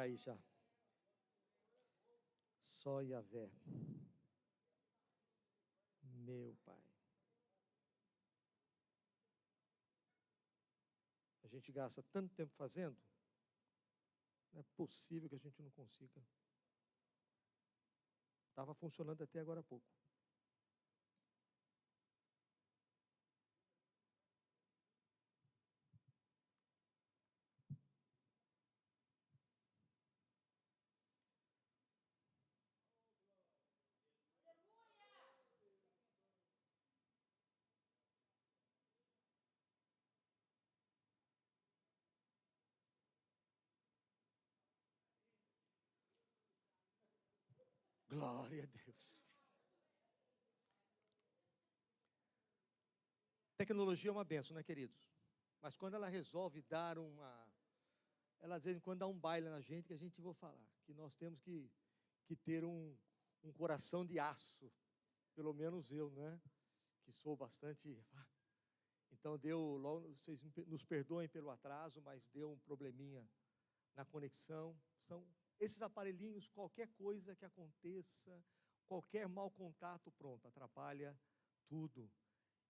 chegar aí já. Só Yahvé. Meu Pai. A gente gasta tanto tempo fazendo, não é possível que a gente não consiga. Estava funcionando até agora há pouco. Glória a Deus. Tecnologia é uma bênção, né, queridos? Mas quando ela resolve dar ela às vezes quando dá um baile na gente, que a gente vou falar, que nós temos que ter um coração de aço, pelo menos eu, né? Que sou bastante. Então deu, logo, vocês nos perdoem pelo atraso, mas deu um probleminha na conexão. São esses aparelhinhos, qualquer coisa que aconteça, qualquer mau contato, pronto, atrapalha tudo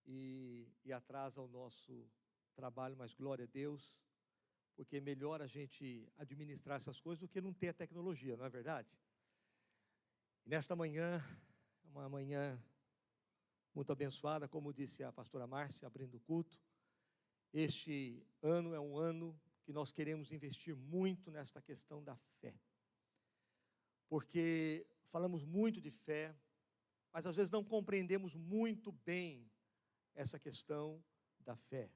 e atrasa o nosso trabalho, mas glória a Deus, porque é melhor a gente administrar essas coisas do que não ter a tecnologia, não é verdade? E nesta manhã, uma manhã muito abençoada, como disse a pastora Márcia, abrindo o culto. Este ano é um ano que nós queremos investir muito nesta questão da fé. Porque falamos muito de fé, mas às vezes não compreendemos muito bem essa questão da fé.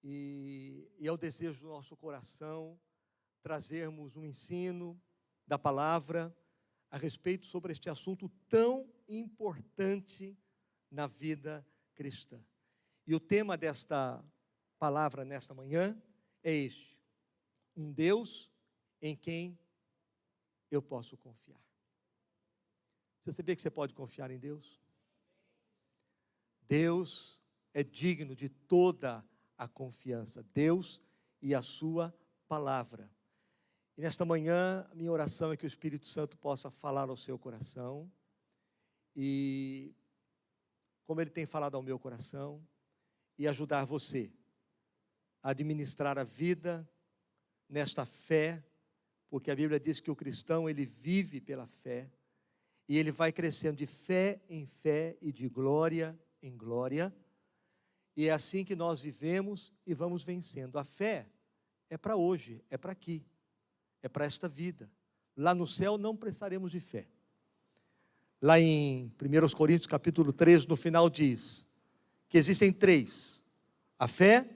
E é o desejo do nosso coração trazermos um ensino da palavra a respeito sobre este assunto tão importante na vida cristã. E o tema desta palavra nesta manhã é este: um Deus em quem eu posso confiar. Você sabia que você pode confiar em Deus? Deus é digno de toda a confiança, Deus e a sua palavra. E nesta manhã, a minha oração é que o Espírito Santo possa falar ao seu coração, e como Ele tem falado ao meu coração, e ajudar você a administrar a vida nesta fé, porque a Bíblia diz que o cristão, ele vive pela fé, e ele vai crescendo de fé em fé e de glória em glória, e é assim que nós vivemos e vamos vencendo. A fé é para hoje, é para aqui, é para esta vida. Lá no céu não precisaremos de fé. Lá em 1 Coríntios capítulo 3, no final diz que existem três: a fé,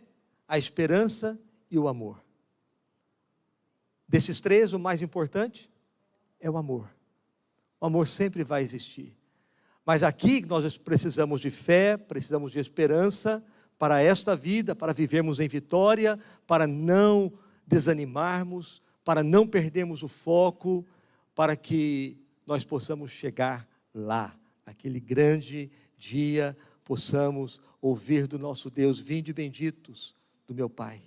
a esperança e o amor. Desses três, o mais importante é o amor. O amor sempre vai existir. Mas aqui nós precisamos de fé, precisamos de esperança para esta vida, para vivermos em vitória, para não desanimarmos, para não perdermos o foco, para que nós possamos chegar lá, aquele grande dia, possamos ouvir do nosso Deus: vinde benditos do meu Pai,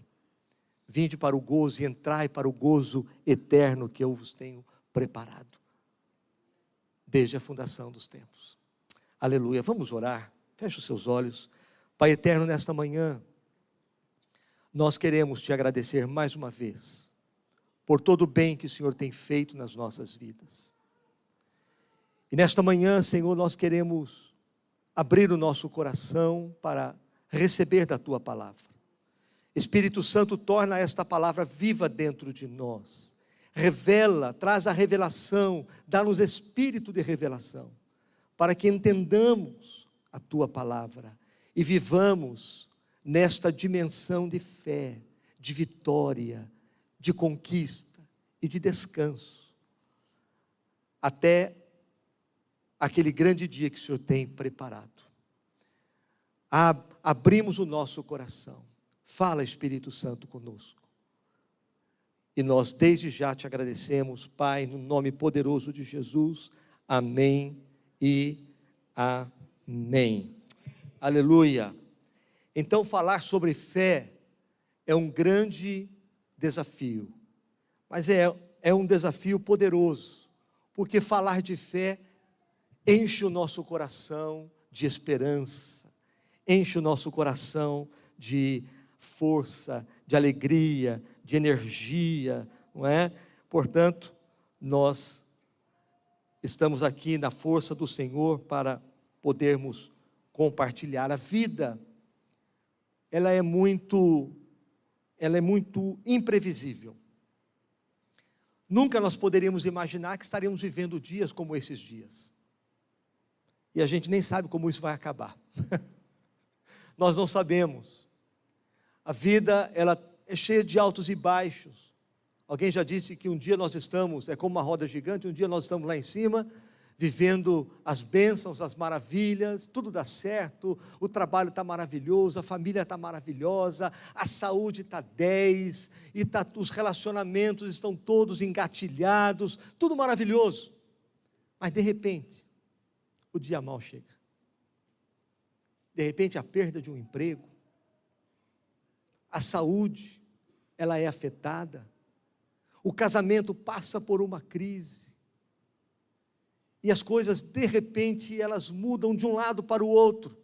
vinde para o gozo e entrai para o gozo eterno que eu vos tenho preparado, desde a fundação dos tempos. Aleluia. Vamos orar. Feche os seus olhos. Pai eterno, nesta manhã, nós queremos te agradecer mais uma vez por todo o bem que o Senhor tem feito nas nossas vidas. E nesta manhã, Senhor, nós queremos abrir o nosso coração para receber da tua palavra. Espírito Santo, torna esta palavra viva dentro de nós. Revela, traz a revelação, dá-nos espírito de revelação, para que entendamos a tua palavra e vivamos nesta dimensão de fé, de vitória, de conquista e de descanso, até aquele grande dia que o Senhor tem preparado. Abrimos o nosso coração. Fala, Espírito Santo, conosco. E nós desde já te agradecemos, Pai, no nome poderoso de Jesus. Amém e amém. Aleluia. Então, falar sobre fé é um grande desafio, mas é é um desafio poderoso, porque falar de fé enche o nosso coração de esperança, enche o nosso coração de força, de alegria, de energia, não é? Portanto, nós estamos aqui na força do Senhor para podermos compartilhar. A vida, ela é muito imprevisível. Nunca nós poderíamos imaginar que estaríamos vivendo dias como esses dias. E a gente nem sabe como isso vai acabar. Nós não sabemos. A vida, ela é cheia de altos e baixos. Alguém já disse que um dia nós estamos, é como uma roda gigante, um dia nós estamos lá em cima, vivendo as bênçãos, as maravilhas, tudo dá certo, o trabalho está maravilhoso, a família está maravilhosa, a saúde está 10, e os relacionamentos estão todos engatilhados, tudo maravilhoso. Mas de repente, o dia mau chega. De repente, a perda de um emprego, a saúde, ela é afetada, o casamento passa por uma crise, e as coisas, de repente, elas mudam de um lado para o outro.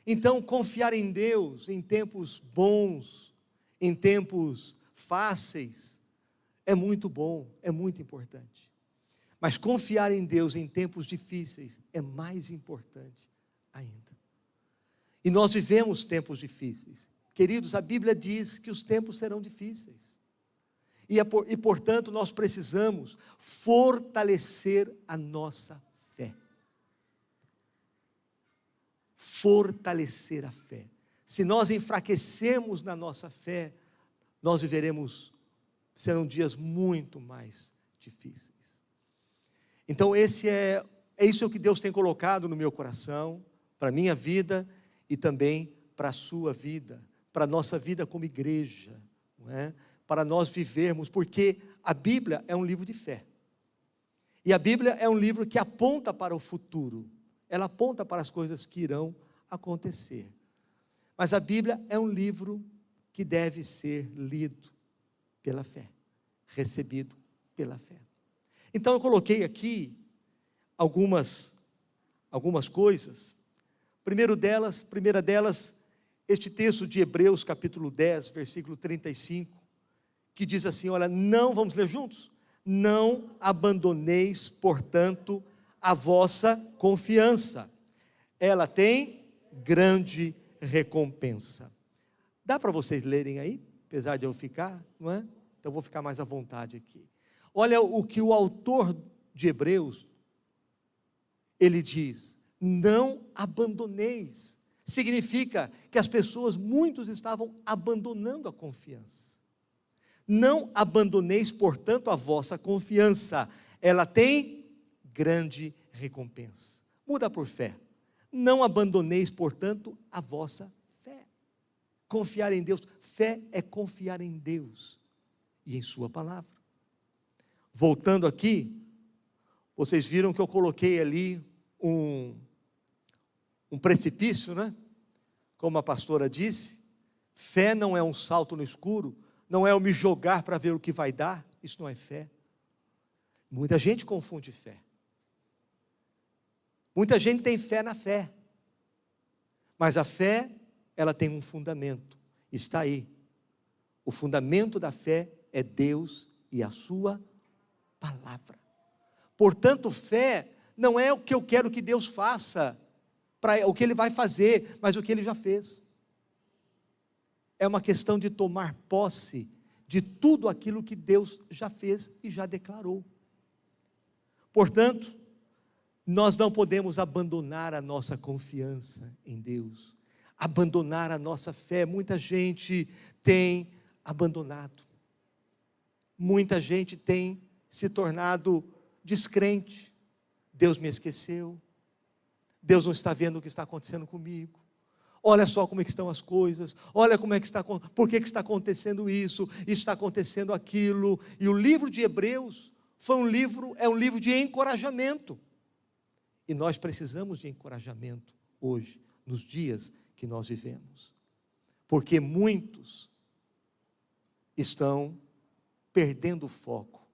Então, confiar em Deus, em tempos bons, em tempos fáceis, é muito bom, é muito importante. Mas confiar em Deus em tempos difíceis é mais importante ainda. E nós vivemos tempos difíceis. Queridos, a Bíblia diz que os tempos serão difíceis. E, portanto, nós precisamos fortalecer a nossa fé. Fortalecer a fé. Se nós enfraquecermos na nossa fé, nós serão dias muito mais difíceis. Então, isso que Deus tem colocado no meu coração, para a minha vida e também para a sua vida, para a nossa vida como igreja, não é? Para nós vivermos, porque a Bíblia é um livro de fé, e a Bíblia é um livro que aponta para o futuro, ela aponta para as coisas que irão acontecer, mas a Bíblia é um livro que deve ser lido pela fé, recebido pela fé. Então eu coloquei aqui algumas coisas. Primeira delas, este texto de Hebreus capítulo 10, versículo 35, que diz assim, olha, vamos ler juntos? Não abandoneis, portanto, a vossa confiança, ela tem grande recompensa. Dá para vocês lerem aí, apesar de eu ficar, não é? Então eu vou ficar mais à vontade aqui. Olha o que o autor de Hebreus, ele diz, não abandoneis, significa que muitos estavam abandonando a confiança. Não abandoneis, portanto, a vossa confiança, ela tem grande recompensa. Muda por fé. Não abandoneis, portanto, a vossa fé. Confiar em Deus, fé é confiar em Deus e em sua palavra. Voltando aqui, vocês viram que eu coloquei ali um precipício, né? Como a pastora disse, fé não é um salto no escuro, não é eu me jogar para ver o que vai dar, isso não é fé. Muita gente confunde fé. Muita gente tem fé na fé, mas a fé, ela tem um fundamento, está aí. O fundamento da fé é Deus e a sua palavra. Portanto, fé não é o que eu quero que Deus faça, o que Ele vai fazer, mas o que Ele já fez. É uma questão de tomar posse de tudo aquilo que Deus já fez e já declarou. Portanto, nós não podemos abandonar a nossa confiança em Deus, abandonar a nossa fé. Muita gente tem abandonado, muita gente tem se tornado descrente. Deus me esqueceu, Deus não está vendo o que está acontecendo comigo, olha só como é que estão as coisas, olha como é que está, por que está acontecendo isso está acontecendo aquilo. E o livro de Hebreus é um livro de encorajamento, e nós precisamos de encorajamento hoje, nos dias que nós vivemos, porque muitos estão perdendo o foco,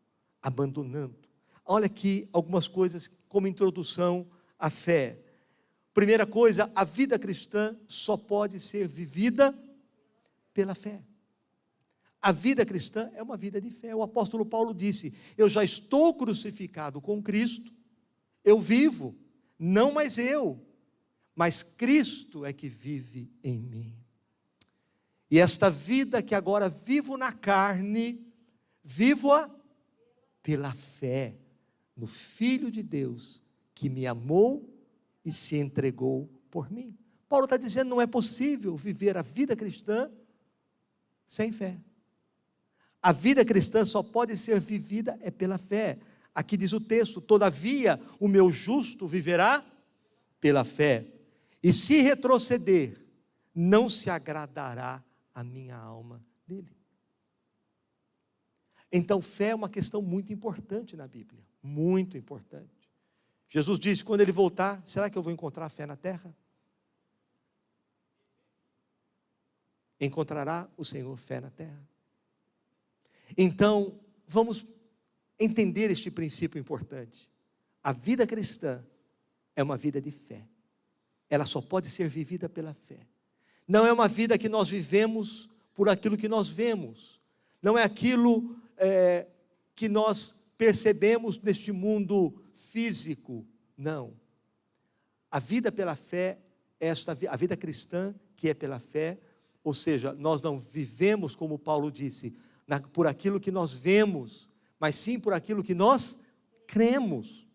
abandonando. Olha aqui algumas coisas como introdução à fé. Primeira coisa, a vida cristã só pode ser vivida pela fé. A vida cristã é uma vida de fé. O apóstolo Paulo disse: eu já estou crucificado com Cristo, eu vivo, não mais eu, mas Cristo é que vive em mim. E esta vida que agora vivo na carne, vivo-a pela fé no Filho de Deus, que me amou e se entregou por mim. Paulo está dizendo: não é possível viver a vida cristã sem fé. A vida cristã só pode ser vivida pela fé. Aqui diz o texto: todavia o meu justo viverá pela fé, e se retroceder, não se agradará a minha alma dele. Então, fé é uma questão muito importante na Bíblia, muito importante. Jesus disse: quando ele voltar, será que eu vou encontrar fé na terra? Encontrará o Senhor fé na terra? Então, vamos entender este princípio importante. A vida cristã é uma vida de fé. Ela só pode ser vivida pela fé. Não é uma vida que nós vivemos por aquilo que nós vemos. Não é aquilo que nós percebemos neste mundo físico. Não. A vida pela fé, a vida cristã que é pela fé, ou seja, nós não vivemos, como Paulo disse, por aquilo que nós vemos, mas sim por aquilo que nós cremos.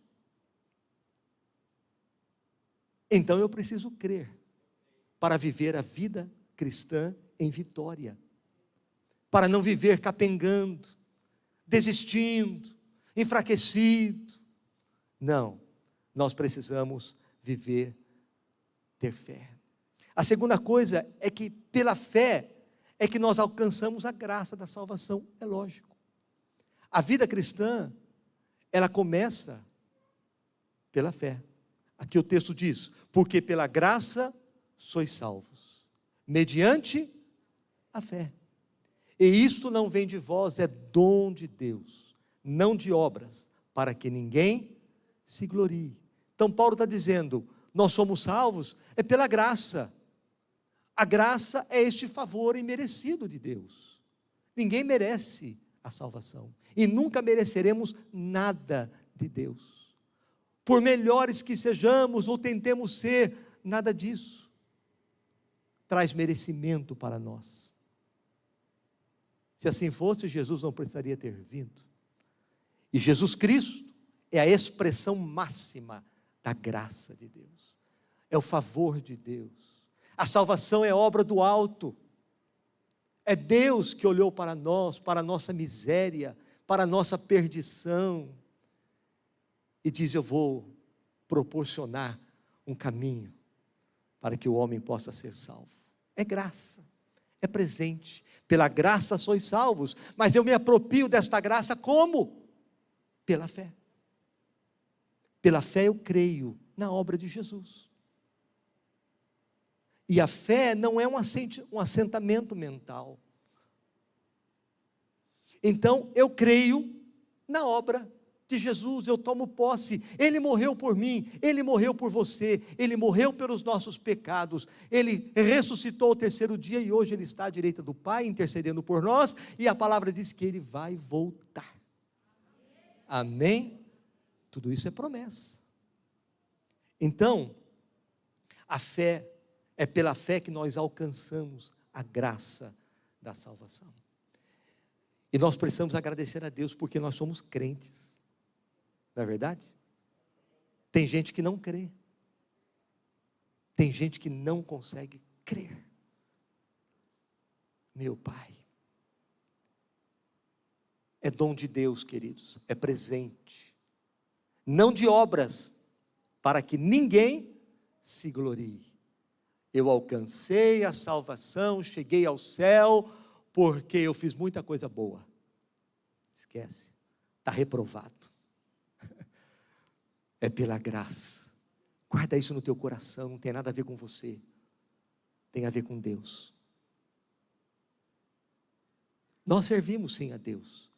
Então eu preciso crer para viver a vida cristã em vitória, para não viver capengando, desistindo, enfraquecido. Não, nós precisamos viver, ter fé. A segunda coisa é que pela fé é que nós alcançamos a graça da salvação, é lógico. A vida cristã, ela começa pela fé. Aqui o texto diz: porque pela graça sois salvos, mediante a fé. E isto não vem de vós, é dom de Deus, não de obras, para que ninguém se glorie. Então Paulo está dizendo: nós somos salvos, é pela graça. A graça é este favor imerecido de Deus. Ninguém merece a salvação, e nunca mereceremos nada de Deus. Por melhores que sejamos ou tentemos ser, nada disso traz merecimento para nós. Se assim fosse, Jesus não precisaria ter vindo. E Jesus Cristo é a expressão máxima da graça de Deus, é o favor de Deus. A salvação é obra do alto. É Deus que olhou para nós, para a nossa miséria, para a nossa perdição, e diz: eu vou proporcionar um caminho para que o homem possa ser salvo. É graça, é presente. Pela graça sois salvos, mas eu me aproprio desta graça como? Pela fé. Pela fé eu creio na obra de Jesus. E a fé não é um assentamento mental. Então, eu creio na obra de Jesus, eu tomo posse. Ele morreu por mim, Ele morreu por você, Ele morreu pelos nossos pecados, Ele ressuscitou ao terceiro dia e hoje Ele está à direita do Pai, intercedendo por nós, e a palavra diz que Ele vai voltar. Amém? Tudo isso é promessa. Então, a fé, é pela fé que nós alcançamos a graça da salvação. E nós precisamos agradecer a Deus porque nós somos crentes. Não é verdade? Tem gente que não crê. Tem gente que não consegue crer. Meu Pai, é dom de Deus, queridos, é presente. Não de obras, para que ninguém se glorie. Eu alcancei a salvação, cheguei ao céu, porque eu fiz muita coisa boa. Esquece, está reprovado. É pela graça. Guarda isso no teu coração, não tem nada a ver com você, tem a ver com Deus. Nós servimos sim a Deus,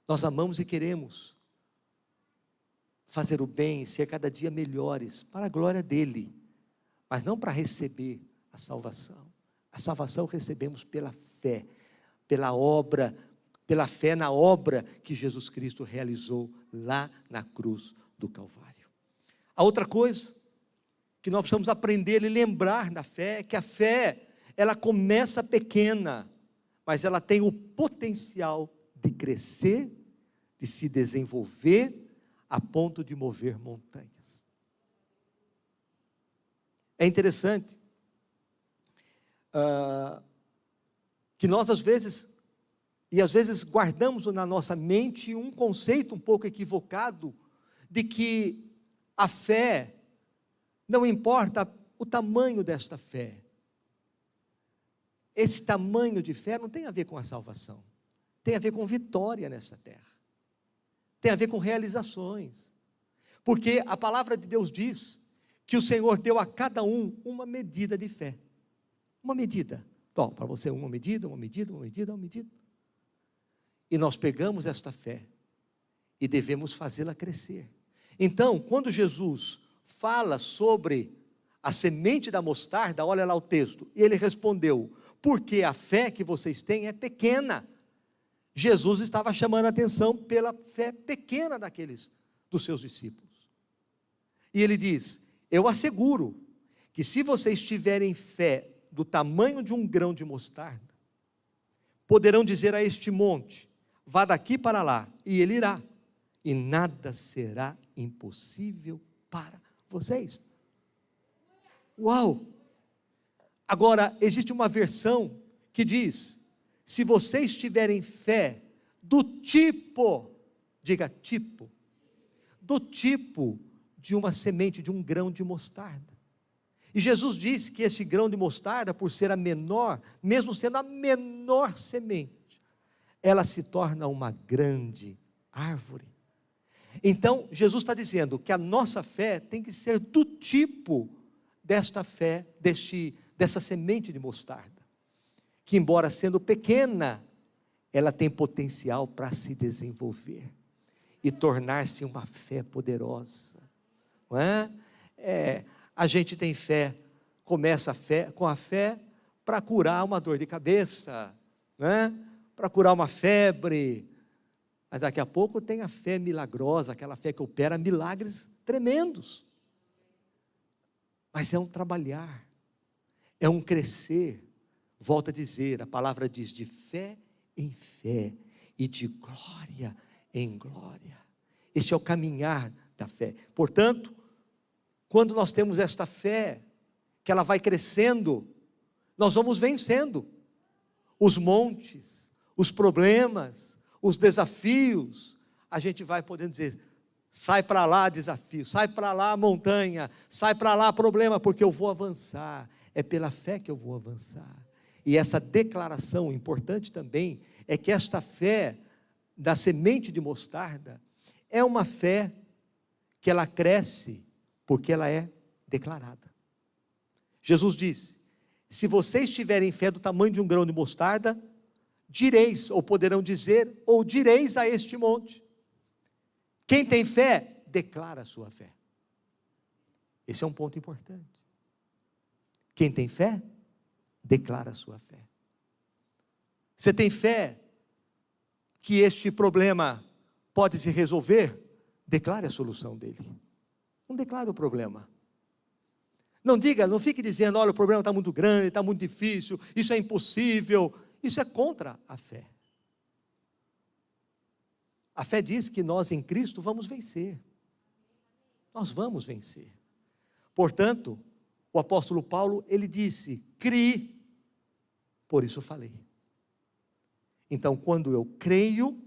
Nós amamos e queremos fazer o bem e ser cada dia melhores para a glória dele, mas não para receber a salvação. A salvação recebemos pela fé, pela obra, pela fé na obra que Jesus Cristo realizou lá na cruz do Calvário. A outra coisa que nós precisamos aprender e lembrar da fé é que a fé, ela começa pequena, mas ela tem o potencial de crescer, de se desenvolver, a ponto de mover montanhas. É interessante que nós às vezes guardamos na nossa mente um conceito um pouco equivocado, de que a fé, não importa o tamanho desta fé, esse tamanho de fé não tem a ver com a salvação, tem a ver com vitória nesta terra, tem a ver com realizações, porque a palavra de Deus diz que o Senhor deu a cada um uma medida de fé, uma medida, para você uma medida, e nós pegamos esta fé, e devemos fazê-la crescer. Então, quando Jesus fala sobre a semente da mostarda, olha lá o texto, e ele respondeu, porque a fé que vocês têm é pequena. Jesus estava chamando a atenção pela fé pequena dos seus discípulos. E ele diz, eu asseguro, que se vocês tiverem fé do tamanho de um grão de mostarda, poderão dizer a este monte, vá daqui para lá, e ele irá, e nada será impossível para vocês. Uau! Agora, existe uma versão que diz, se vocês tiverem fé do tipo, diga tipo, do tipo de uma semente, de um grão de mostarda. E Jesus disse que esse grão de mostarda, por ser a menor, mesmo sendo a menor semente, ela se torna uma grande árvore. Então, Jesus está dizendo que a nossa fé tem que ser do tipo desta fé, dessa semente de mostarda, que embora sendo pequena, ela tem potencial para se desenvolver e tornar-se uma fé poderosa, não é? A gente tem fé, começa com a fé para curar uma dor de cabeça, não é? Para curar uma febre, mas daqui a pouco tem a fé milagrosa, aquela fé que opera milagres tremendos. Mas é um trabalhar, é um crescer. Volto a dizer, a palavra diz, de fé em fé e de glória em glória. Este é o caminhar da fé. Portanto, quando nós temos esta fé, que ela vai crescendo, nós vamos vencendo os montes, os problemas, os desafios. A gente vai podendo dizer, sai para lá desafio, sai para lá montanha, sai para lá problema, porque eu vou avançar, é pela fé que eu vou avançar. E essa declaração importante também, é que esta fé da semente de mostarda, é uma fé que ela cresce, porque ela é declarada. Jesus disse, se vocês tiverem fé do tamanho de um grão de mostarda, direis, ou poderão dizer, ou direis a este monte. Quem tem fé, declara a sua fé. Esse é um ponto importante. Quem tem fé, declara a sua fé. Você tem fé que este problema pode se resolver? Declare a solução dele. Não declare o problema. Não diga, não fique dizendo, olha, o problema está muito grande, está muito difícil, isso é impossível. Isso é contra a fé. A fé diz que nós em Cristo vamos vencer. Nós vamos vencer. Portanto, o apóstolo Paulo, ele disse, criei, por isso falei. Então, quando eu creio,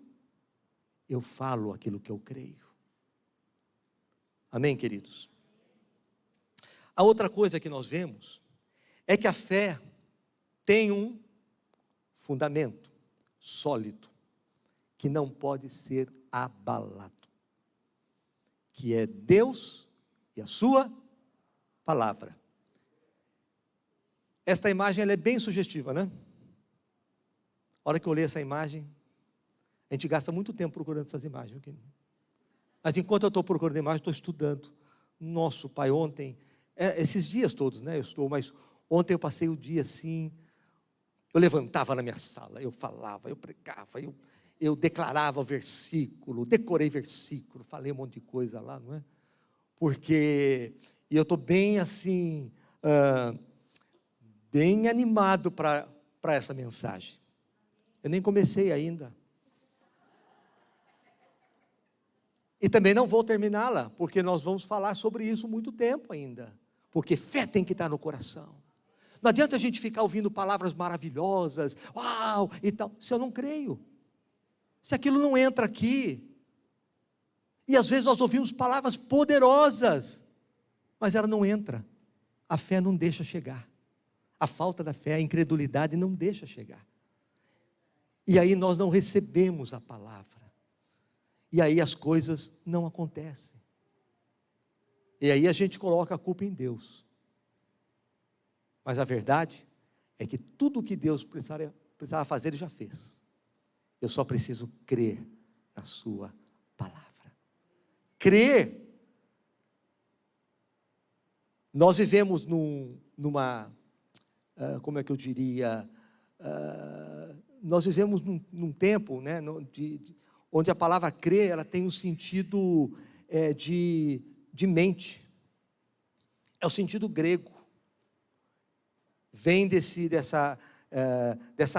eu falo aquilo que eu creio. Amém, queridos? A outra coisa que nós vemos, é que a fé tem um fundamento sólido, que não pode ser abalado, que é Deus e a sua palavra. Esta imagem ela é bem sugestiva, né? A hora que eu olhei essa imagem, A gente gasta muito tempo procurando essas imagens. Mas enquanto eu estou procurando imagem, estou estudando. Nosso pai, ontem, esses dias todos, né? Mas ontem eu passei o dia assim. Eu levantava na minha sala, eu falava, eu pregava, eu declarava versículo, decorei versículo, falei um monte de coisa lá, não é? E eu estou bem assim, bem animado para essa mensagem. Eu nem comecei ainda. E também não vou terminá-la, porque nós vamos falar sobre isso muito tempo ainda. Porque fé tem que estar no coração. Não adianta a gente ficar ouvindo palavras maravilhosas, uau, e tal, se eu não creio. Se aquilo não entra aqui. E às vezes nós ouvimos palavras poderosas, mas ela não entra. A fé não deixa chegar. A falta da fé, a incredulidade não deixa chegar. E aí nós não recebemos a palavra. E aí as coisas não acontecem. E aí a gente coloca a culpa em Deus. Mas a verdade é que tudo o que Deus precisava fazer, Ele já fez. Eu só preciso crer na sua palavra. Crer. Nós vivemos como é que eu diria, nós vivemos num tempo, né, onde a palavra crer, ela tem um sentido de mente. É o sentido grego. Vem dessa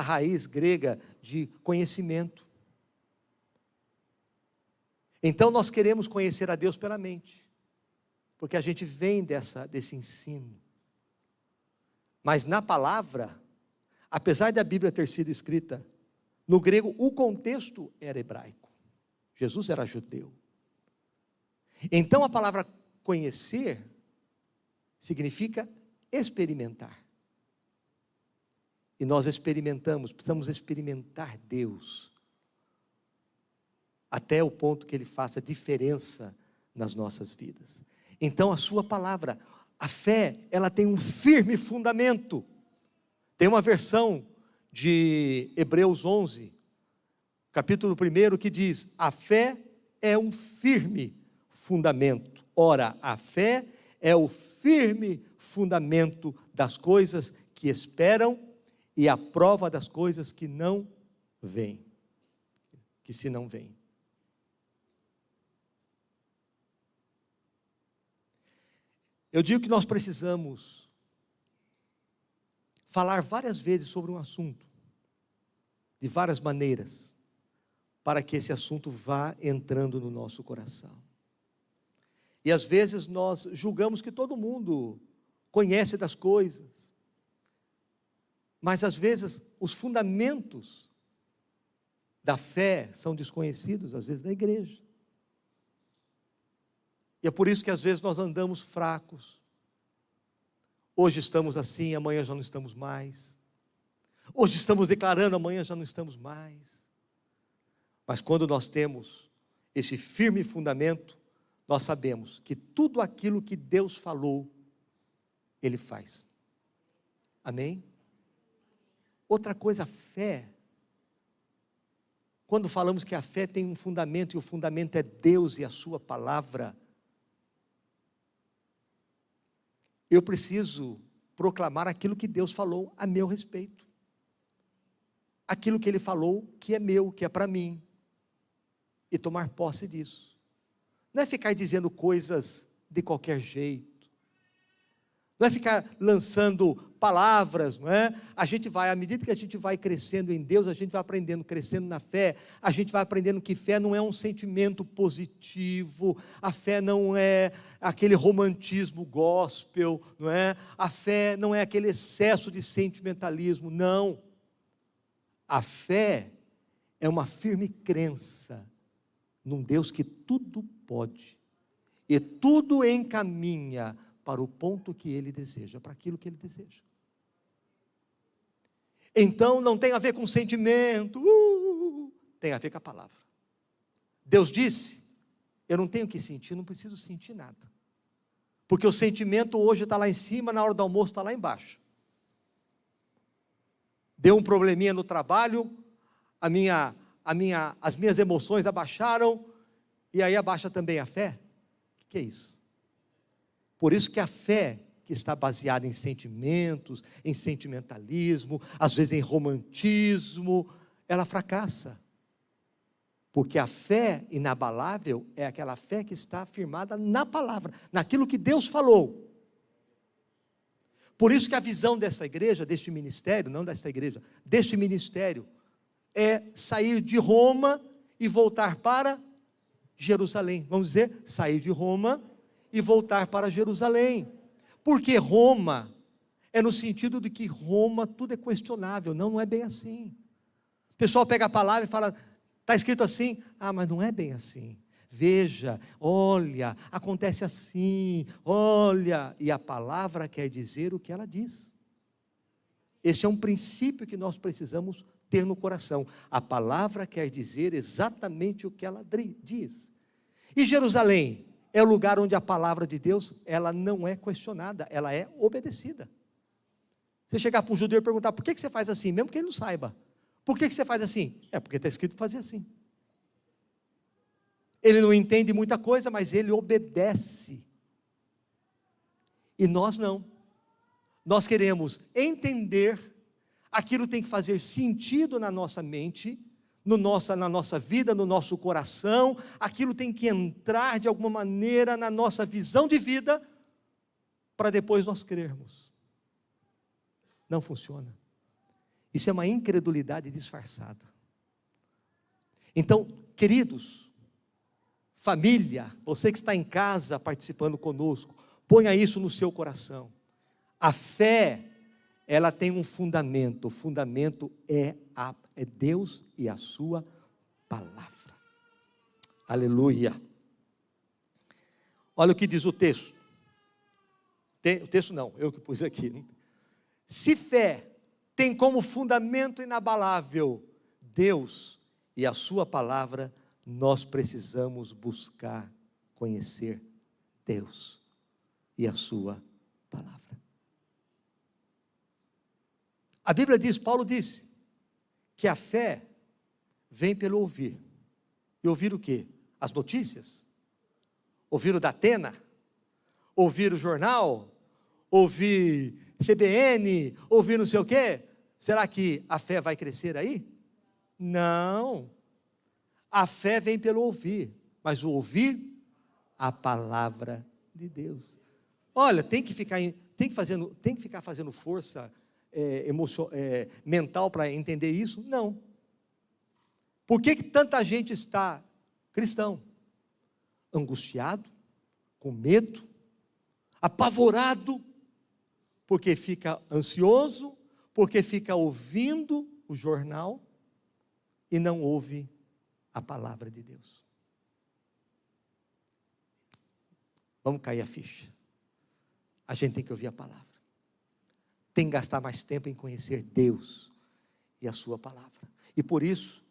raiz grega de conhecimento. Então nós queremos conhecer a Deus pela mente, porque a gente vem desse ensino. Mas na palavra, apesar da Bíblia ter sido escrita no grego, o contexto era hebraico. Jesus era judeu. Então a palavra conhecer significa experimentar. E nós precisamos experimentar Deus, até o ponto que Ele faça diferença nas nossas vidas. Então a sua palavra, a fé, ela tem um firme fundamento. Tem uma versão de Hebreus 11, capítulo 1, que diz: a fé é um firme fundamento. Ora, a fé é o firme fundamento das coisas que esperam e a prova das coisas que não vêm, que se não vêm. Eu digo que nós precisamos falar várias vezes sobre um assunto, de várias maneiras, para que esse assunto vá entrando no nosso coração. E às vezes nós julgamos que todo mundo conhece das coisas, mas às vezes os fundamentos da fé são desconhecidos, às vezes, na igreja. E é por isso que às vezes nós andamos fracos. Hoje estamos assim, amanhã já não estamos mais. Hoje estamos declarando, amanhã já não estamos mais. Mas quando nós temos esse firme fundamento, nós sabemos que tudo aquilo que Deus falou, Ele faz. Amém? Outra coisa, a fé. Quando falamos que a fé tem um fundamento, e o fundamento é Deus e a sua palavra, eu preciso proclamar aquilo que Deus falou a meu respeito. Aquilo que Ele falou que é meu, que é para mim. E tomar posse disso. Não é ficar dizendo coisas de qualquer jeito. Não é ficar lançando palavras, não é? A gente vai, à medida que a gente vai crescendo em Deus, a gente vai aprendendo, crescendo na fé, a gente vai aprendendo que fé não é um sentimento positivo, a fé não é aquele romantismo gospel, não é? A fé não é aquele excesso de sentimentalismo, não. A fé é uma firme crença num Deus que tudo pode, e tudo encaminha para o ponto que Ele deseja, para aquilo que Ele deseja. Então não tem a ver com sentimento, tem a ver com a palavra. Deus disse, eu não tenho que sentir, não preciso sentir nada. Porque o sentimento hoje está lá em cima, na hora do almoço está lá embaixo. Deu um probleminha no trabalho, a as minhas emoções abaixaram, e aí abaixa também a fé? O que é isso? Por isso que a fé, que está baseada em sentimentos, em sentimentalismo, às vezes em romantismo, ela fracassa. Porque a fé inabalável é aquela fé que está firmada na palavra, naquilo que Deus falou. Por isso que a visão dessa igreja, deste ministério, não desta igreja, deste ministério, é sair de Roma e voltar para Jerusalém. Vamos dizer, sair de Roma e voltar para Jerusalém. Porque Roma é no sentido de que Roma tudo é questionável. Não, não é bem assim. O pessoal pega a palavra e fala, está escrito assim, mas não é bem assim. Veja, olha, acontece assim, olha, e a palavra quer dizer o que ela diz. Este é um princípio que nós precisamos ter no coração. A palavra quer dizer exatamente o que ela diz. E Jerusalém é o lugar onde a palavra de Deus, ela não é questionada, ela é obedecida. Você chegar para um judeu e perguntar, por que você faz assim? Mesmo que ele não saiba. Por que você faz assim? É porque está escrito fazer assim. Ele não entende muita coisa, mas ele obedece. E nós não. Nós queremos entender, aquilo tem que fazer sentido na nossa mente, na nossa vida, no nosso coração, aquilo tem que entrar de alguma maneira na nossa visão de vida, para depois nós crermos. Não funciona. Isso é uma incredulidade disfarçada. Então, queridos, família, você que está em casa participando conosco, ponha isso no seu coração. A fé, ela tem um fundamento. O fundamento é Deus e a sua palavra. Aleluia. Olha o que diz o texto. O texto não, eu que pus aqui. Se fé tem como fundamento inabalável Deus e a sua palavra, nós precisamos buscar conhecer Deus e a sua palavra. A Bíblia diz, Paulo disse, que a fé vem pelo ouvir. E ouvir o quê? As notícias? Ouvir o Datena? Ouvir o jornal? Ouvir CBN? Ouvir não sei o quê? Será que a fé vai crescer aí? Não. A fé vem pelo ouvir, mas o ouvir a palavra de Deus. Olha, tem que ficar fazendo força mental para entender isso? Não. Por que tanta gente está cristão? Angustiado, com medo, apavorado, porque fica ansioso, porque fica ouvindo o jornal e não ouve a palavra de Deus. Vamos cair a ficha. A gente tem que ouvir a palavra. Tem que gastar mais tempo em conhecer Deus e a sua palavra. E por isso,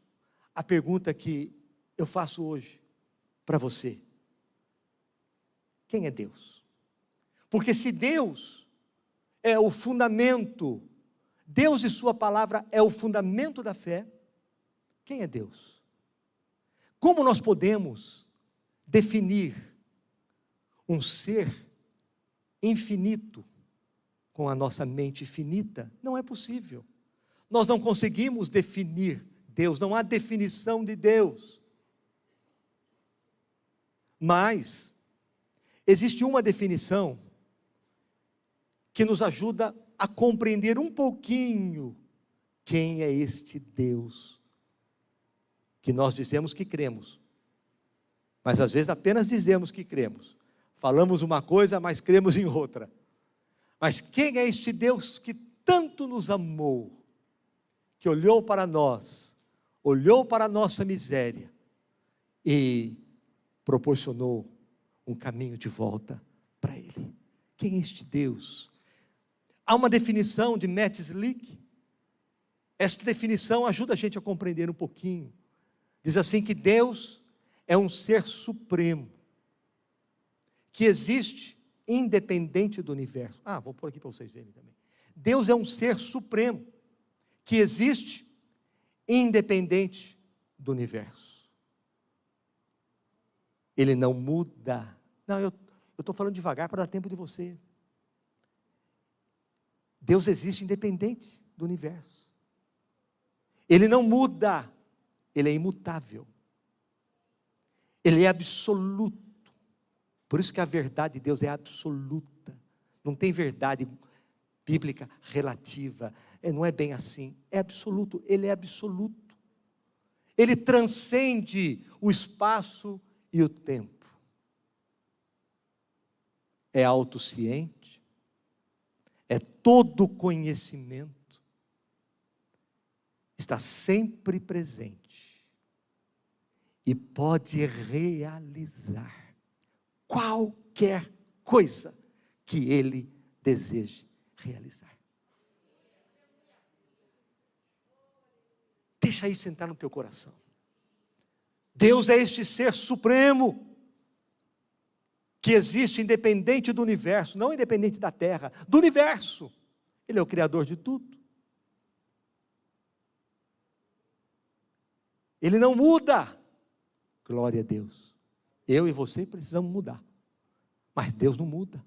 a pergunta que eu faço hoje para você: quem é Deus? Porque se Deus é o fundamento, Deus e sua palavra é o fundamento da fé, quem é Deus? Como nós podemos definir um ser infinito com a nossa mente finita? Não é possível. Nós não conseguimos definir Deus, não há definição de Deus. Mas existe uma definição que nos ajuda a compreender um pouquinho quem é este Deus que nós dizemos que cremos, mas às vezes apenas dizemos que cremos, falamos uma coisa, mas cremos em outra. Mas quem é este Deus que tanto nos amou, que olhou para nós, olhou para a nossa miséria e proporcionou um caminho de volta para Ele? Quem é este Deus? Há uma definição de Matt Slick. Essa definição ajuda a gente a compreender um pouquinho. Diz assim que Deus é um ser supremo, que existe independente do universo. Vou pôr aqui para vocês verem também. Deus é um ser supremo, que existe independente do universo. Ele não muda. Não, eu estou falando devagar para dar tempo de você. Deus existe independente do universo. Ele não muda. Ele é imutável. Ele é absoluto. Por isso que a verdade de Deus é absoluta. Não tem verdade bíblica relativa. Não é bem assim. É absoluto. Ele é absoluto. Ele transcende o espaço e o tempo. É autociente. É todo conhecimento. Está sempre presente. E pode realizar qualquer coisa que Ele deseje realizar. Deixa isso entrar no teu coração. Deus é este ser supremo, que existe independente do universo, não independente da terra, do universo. Ele é o Criador de tudo. Ele não muda. Glória a Deus. Eu e você precisamos mudar. Mas Deus não muda.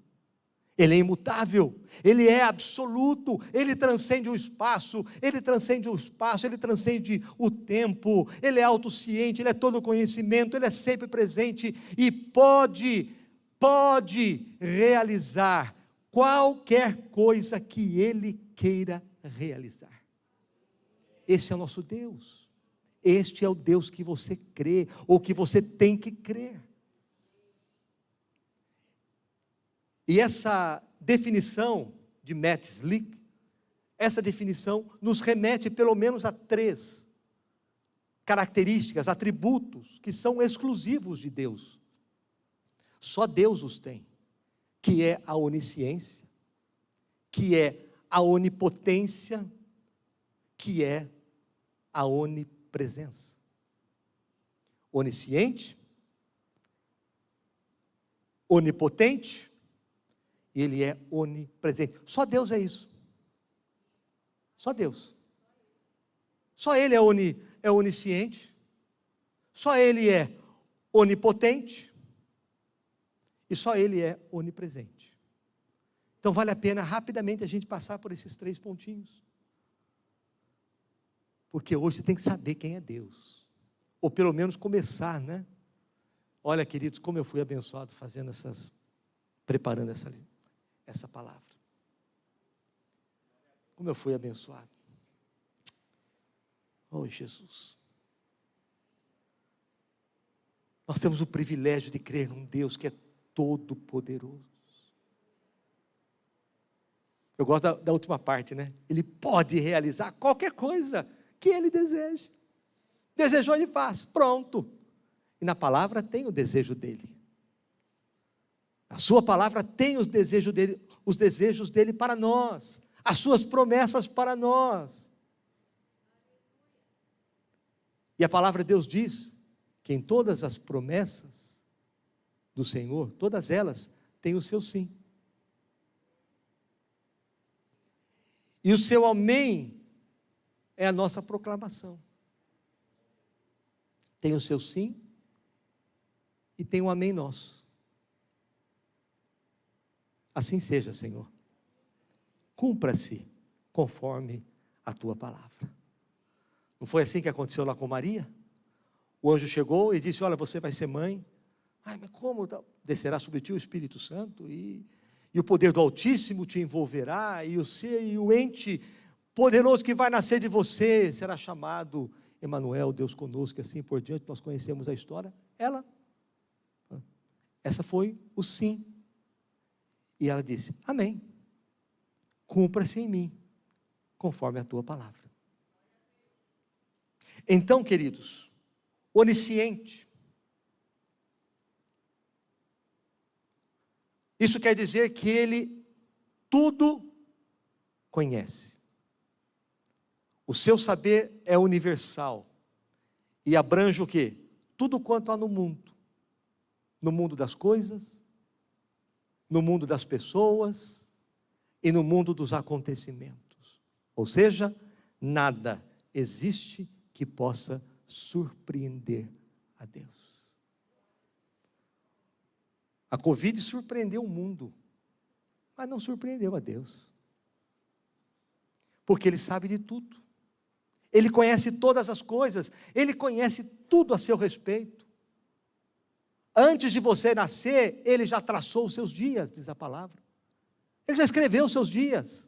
Ele é imutável, Ele é absoluto, Ele transcende o espaço, Ele transcende o tempo, Ele é autociente, Ele é todo conhecimento, Ele é sempre presente e pode realizar qualquer coisa que Ele queira realizar. Esse é o nosso Deus. Este é o Deus que você crê, ou que você tem que crer. E essa definição de Matt Slick, essa definição nos remete pelo menos a 3 características, atributos, que são exclusivos de Deus. Só Deus os tem, que é a onisciência, que é a onipotência, que é a onipresença. Onisciente, onipotente, e Ele é onipresente. Só Deus é isso. Só Deus. Só Ele é onisciente. Só Ele é onipotente. E só Ele é onipresente. Então vale a pena rapidamente a gente passar por esses 3 pontinhos. Porque hoje você tem que saber quem é Deus. Ou pelo menos começar, né? Olha, queridos, como eu fui abençoado preparando essa palavra. Como eu fui abençoado. Oh, Jesus. Nós temos o privilégio de crer num Deus que é todo poderoso. Eu gosto da última parte, né? Ele pode realizar qualquer coisa que Ele deseje. Desejou, Ele faz. Pronto. E na palavra tem o desejo dEle. A sua palavra tem os desejos dele para nós, as suas promessas para nós. E a palavra de Deus diz que em todas as promessas do Senhor, todas elas têm o seu sim. E o seu amém é a nossa proclamação. Tem o seu sim e tem o amém nosso. Assim seja, Senhor. Cumpra-se conforme a tua palavra. Não foi assim que aconteceu lá com Maria? O anjo chegou e disse: olha, você vai ser mãe. Ai, mas como? Descerá sobre ti o Espírito Santo e o poder do Altíssimo te envolverá, e o ente poderoso que vai nascer de você será chamado Emanuel, Deus conosco, e assim por diante. Nós conhecemos a história. Essa foi o sim. E ela disse: amém, cumpra-se em mim, conforme a tua palavra. Então, queridos, onisciente, isso quer dizer que Ele tudo conhece. O seu saber é universal, e abrange o quê? Tudo quanto há no mundo das coisas, no mundo das pessoas e no mundo dos acontecimentos. Ou seja, nada existe que possa surpreender a Deus. A Covid surpreendeu o mundo, mas não surpreendeu a Deus. Porque Ele sabe de tudo. Ele conhece todas as coisas. Ele conhece tudo a seu respeito. Antes de você nascer, Ele já traçou os seus dias, diz a palavra. Ele já escreveu os seus dias.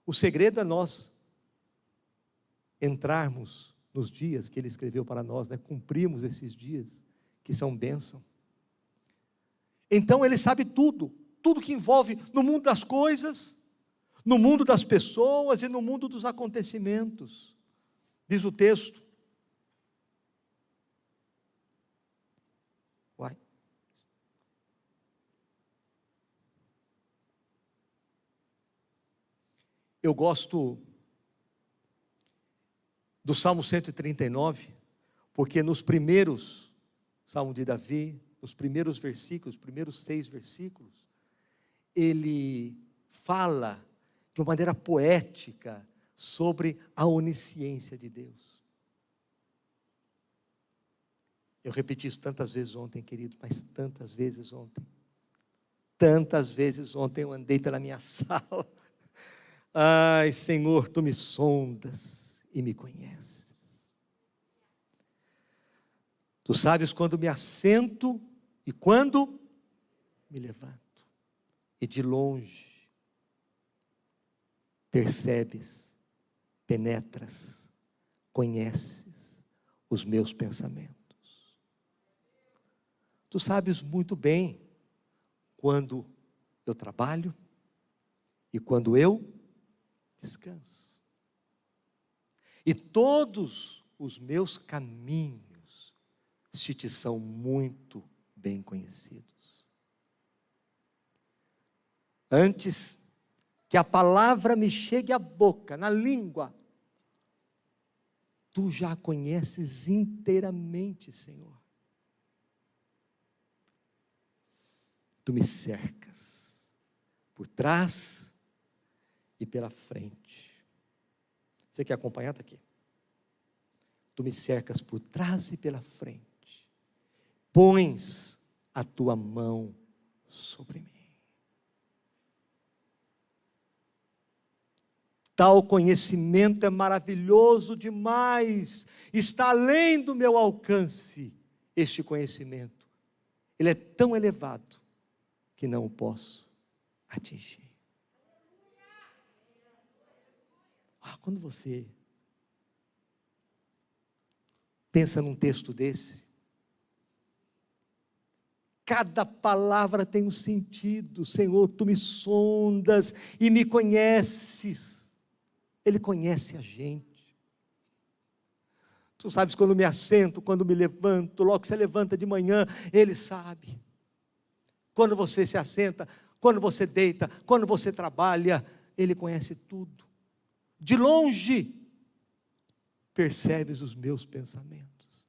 O segredo é nós entrarmos nos dias que Ele escreveu para nós, né? Cumprirmos esses dias, que são bênção. Então Ele sabe tudo, tudo que envolve no mundo das coisas, no mundo das pessoas e no mundo dos acontecimentos. Diz o texto. Eu gosto do Salmo 139, porque nos primeiros, Salmo de Davi, nos primeiros versículos, os primeiros 6 versículos, ele fala de uma maneira poética sobre a onisciência de Deus. Eu repeti isso tantas vezes ontem, querido, mas tantas vezes ontem. Tantas vezes ontem eu andei pela minha sala. Ai, Senhor, Tu me sondas e me conheces. Tu sabes quando me assento e quando me levanto. E de longe percebes, penetras, conheces os meus pensamentos. Tu sabes muito bem quando eu trabalho e quando eu descanso. E todos os meus caminhos se te são muito bem conhecidos. Antes que a palavra me chegue à boca, na língua, Tu já a conheces inteiramente, Senhor. Tu me cercas por trás e pela frente. Você quer acompanhar? Está aqui. Tu me cercas por trás e pela frente. Pões a Tua mão sobre mim. Tal conhecimento é maravilhoso demais, está além do meu alcance, este conhecimento. Ele é tão elevado que não o posso atingir. Quando você pensa num texto desse, cada palavra tem um sentido. Senhor, Tu me sondas e me conheces. Ele conhece a gente. Tu sabes quando me assento, quando me levanto, logo que você levanta de manhã, Ele sabe. Quando você se assenta, quando você deita, quando você trabalha, Ele conhece tudo. De longe, percebes os meus pensamentos.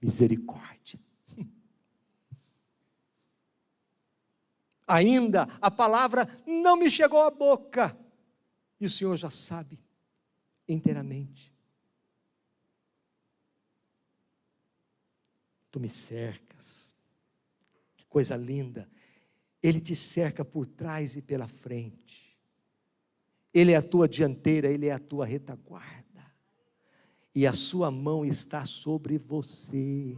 Misericórdia. Ainda a palavra não me chegou à boca, e o Senhor já sabe inteiramente. Tu me cercas, que coisa linda. Ele te cerca por trás e pela frente. Ele é a tua dianteira, Ele é a tua retaguarda. E a sua mão está sobre você.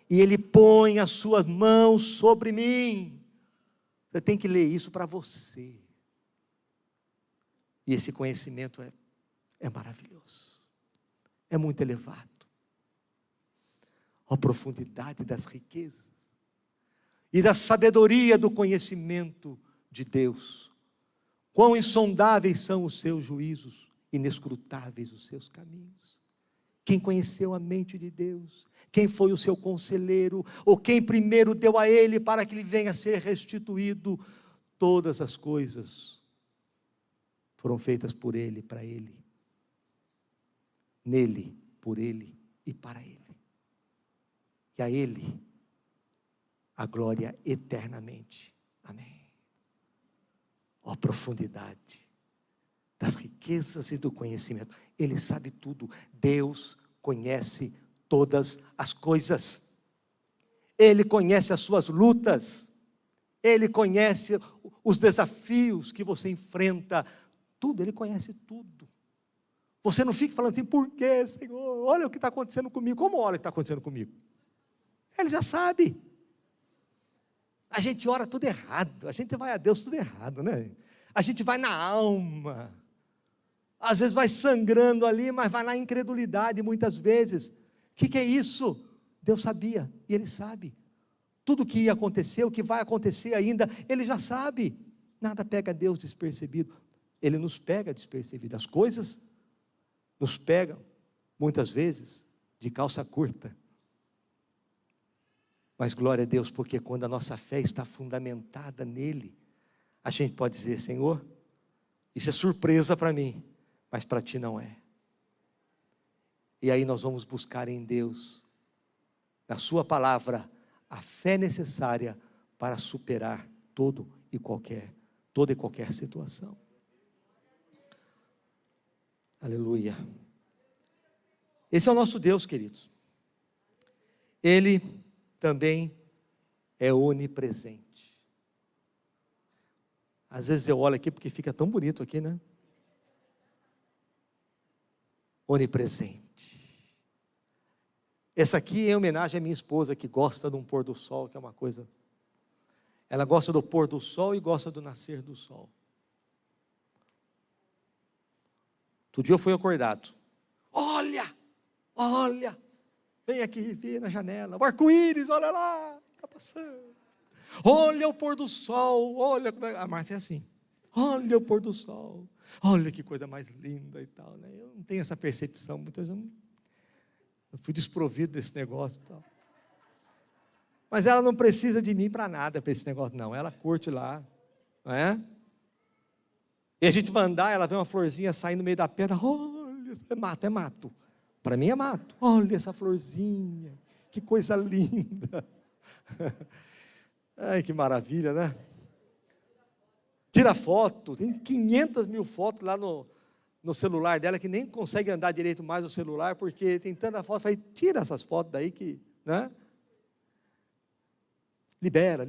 E Ele põe as suas mãos sobre mim. Você tem que ler isso para você. E esse conhecimento é maravilhoso. É muito elevado. A profundidade das riquezas e da sabedoria do conhecimento de Deus. Quão insondáveis são os seus juízos, inescrutáveis os seus caminhos. Quem conheceu a mente de Deus? Quem foi o seu conselheiro? Ou quem primeiro deu a Ele para que Ele venha a ser restituído? Todas as coisas foram feitas por Ele, para Ele. Nele, por Ele e para Ele. E a Ele a glória eternamente. Amém. Ó profundidade das riquezas e do conhecimento. Ele sabe tudo. Deus conhece todas as coisas. Ele conhece as suas lutas. Ele conhece os desafios que você enfrenta. Tudo, Ele conhece tudo. Você não fica falando assim, por quê, Senhor? Olha o que está acontecendo comigo. Como olha o que está acontecendo comigo? Ele já sabe. A gente ora tudo errado. A gente vai a Deus tudo errado, né? A gente vai na alma. Às vezes vai sangrando ali, mas vai na incredulidade muitas vezes. O que é isso? Deus sabia e Ele sabe. Tudo que ia acontecer, o que vai acontecer ainda, Ele já sabe. Nada pega Deus despercebido. Ele nos pega despercebido. As coisas nos pegam, muitas vezes, de calça curta. Mas glória a Deus, porque quando a nossa fé está fundamentada nele, a gente pode dizer, Senhor, isso é surpresa para mim, mas para ti não é. E aí nós vamos buscar em Deus, na sua palavra, a fé necessária para superar toda e qualquer situação. Aleluia. Esse é o nosso Deus, queridos. Ele também é onipresente. Às vezes eu olho aqui porque fica tão bonito aqui, né? Onipresente. Essa aqui é em homenagem à minha esposa, que gosta de um pôr do sol, que é uma coisa. Ela gosta do pôr do sol e gosta do nascer do sol. Outro dia eu fui acordado. Olha, vem aqui, vê na janela, o arco-íris, olha lá, está passando. Olha o pôr do sol, olha como é. A Márcia é assim, olha o pôr do sol, olha que coisa mais linda e tal, né? Eu não tenho essa percepção, muitas vezes eu fui desprovido desse negócio e tal. Mas ela não precisa de mim para nada, para esse negócio, não. Ela curte lá, não é? E a gente vai andar, ela vê uma florzinha saindo no meio da pedra, olha, é mato. Para mim é mato. Olha essa florzinha, que coisa linda. Ai, que maravilha, né? Tira foto, tem 500 mil fotos lá no celular dela, que nem consegue andar direito mais no celular, porque tem tanta foto. Eu falei, tira essas fotos daí que, né? Libera.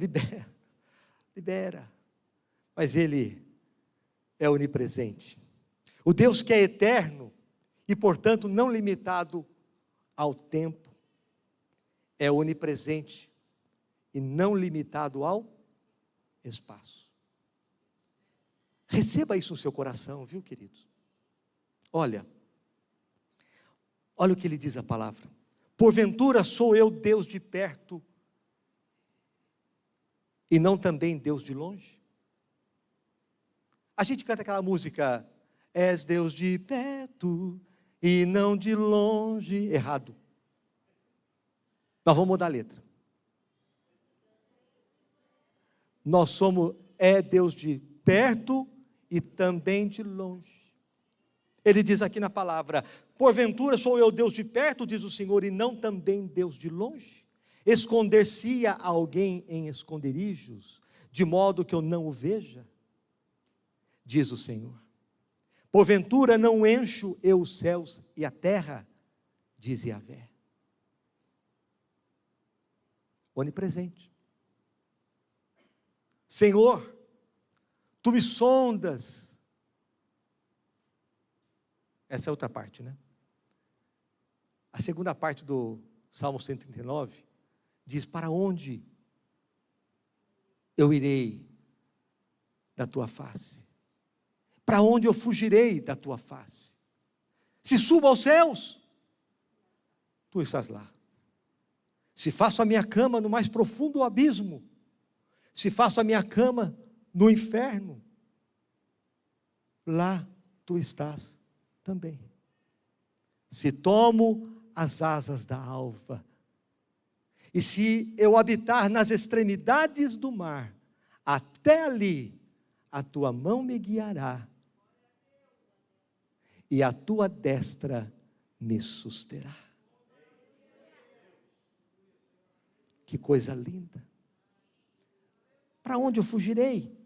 Mas Ele é onipresente. O Deus que é eterno e, portanto, não limitado ao tempo, é onipresente e não limitado ao espaço. Receba isso no seu coração, viu, queridos? Olha o que ele diz a palavra. Porventura sou eu Deus de perto e não também Deus de longe? A gente canta aquela música, és Deus de perto e não de longe. Errado. Nós vamos mudar a letra. Nós somos, Deus de perto e também de longe. Ele diz aqui na palavra, porventura sou eu Deus de perto, diz o Senhor, e não também Deus de longe? Esconder-se-ia alguém em esconderijos, de modo que eu não o veja? Diz o Senhor. Porventura não encho eu os céus e a terra? Diz Yahvé. Onipresente. Senhor, Tu me sondas. Essa é outra parte, né? A segunda parte do Salmo 139 diz, para onde eu irei da Tua face? Para onde eu fugirei da Tua face? Se subo aos céus, Tu estás lá. Se faço a minha cama no mais profundo abismo, se faço a minha cama no inferno, lá Tu estás também. Se tomo as asas da alva, e se eu habitar nas extremidades do mar, até ali a Tua mão me guiará, e a Tua destra me susterá. Que coisa linda. Para onde eu fugirei?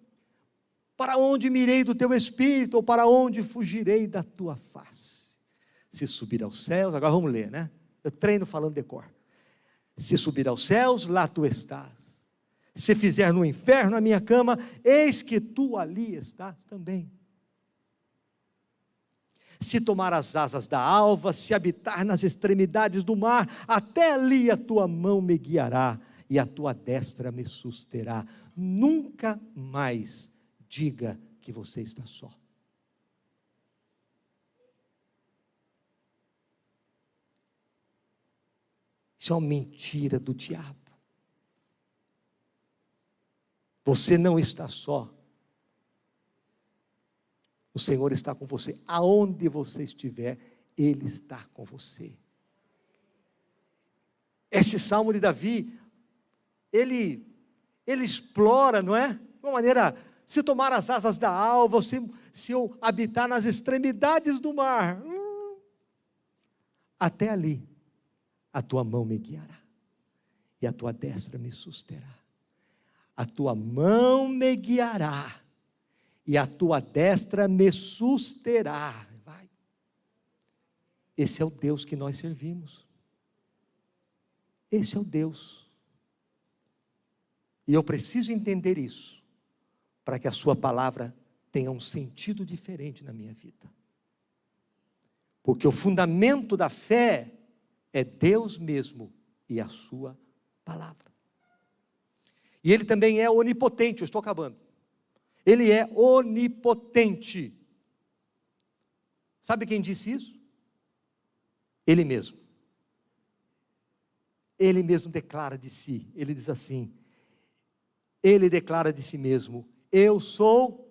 Para onde me irei do teu espírito, ou para onde fugirei da tua face? Se subir aos céus, agora vamos ler, né? Eu treino falando de cor. Se subir aos céus, lá tu estás. Se fizer no inferno a minha cama, eis que tu ali estás também. Se tomar as asas da alva, se habitar nas extremidades do mar, até ali a tua mão me guiará, e a tua destra me susterá. Nunca mais diga que você está só. Isso é uma mentira do diabo. Você não está só. O Senhor está com você. Aonde você estiver, Ele está com você. Esse Salmo de Davi, ele explora, não é? De uma maneira, se tomar as asas da alva, se eu habitar nas extremidades do mar, até ali, a tua mão me guiará, e a tua destra me susterá. A tua mão me guiará, e a tua destra me susterá. Vai. Esse é o Deus que nós servimos. Esse é o Deus. E eu preciso entender isso, para que a sua palavra tenha um sentido diferente na minha vida. Porque o fundamento da fé é Deus mesmo e a sua palavra. E Ele também é onipotente, eu estou acabando. Ele é onipotente. Sabe quem disse isso? Ele mesmo. Ele mesmo declara de si, ele diz assim, ele declara de si mesmo, eu sou